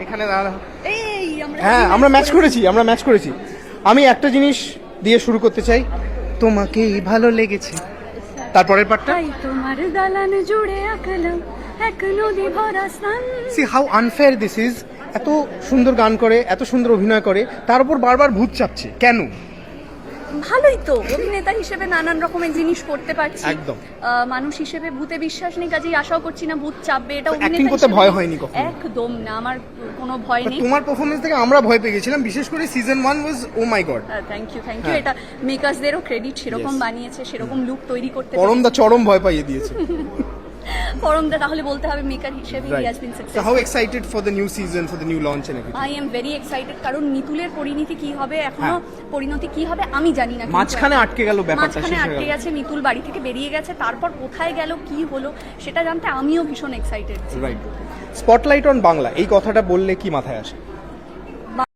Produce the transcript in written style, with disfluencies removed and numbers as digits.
এখানে হ্যাঁ আমরা ম্যাচ করেছি আমি একটা জিনিস দিয়ে শুরু করতে চাই, তোমাকেই ভালো লেগেছে, তারপরের পার্টটা তোমার দালান জুড়ে আঁকলাম এক নদী ভরা স্নান। C how unfair this is. এত সুন্দর গান করে, এত সুন্দর অভিনয় করে, তার উপর বারবার ভূত চাপছে কেন? ভালোই তো, অভিনেতা হিসেবে নানান রকমের জিনিস করতে পারছি। একদম। মানুষ হিসেবে ভূতে বিশ্বাস নেই, কাজেই আশাও করছি না ভূত চাপবে। এটা অ্যাক্টিং করতে ভয় হয়নি কখনো? একদম না, আমার কোনো ভয় নেই। তোমার পারফরমেন্স থেকে আমরা ভয় পেয়ে গেছিলাম, বিশেষ করে season 1 was oh my god. Thank you এটা মেকার্সদেরও ক্রেডিট, সেরকম বানিয়েছে, সেরকম লুক তৈরি করতে। পরমদা চরম ভয় পাইয়ে দিয়েছে। পরমদা তাহলে বলতে হবে মেকার হিসেবে he has been So successful. how excited for the new season, for the new launch and everything? I am very excited, কারণ নিতুলের পরিণতি কি হবে এখনো, পরিণতি কি হবে আমি জানি না। কিন্তু মাঝখানে আটকে গেল ব্যাপারটা, মাঝখানে শেষ হয়ে আটকে গেল। গেছে, নিতুল বাড়ি থেকে বেরিয়ে গেছে, তারপর কোথায় গেল কি হলো সেটা জানতে আমিও ভীষণ excited. Right. Spotlight on Bangla এই কথাটা বললে কি মাথায় আসে?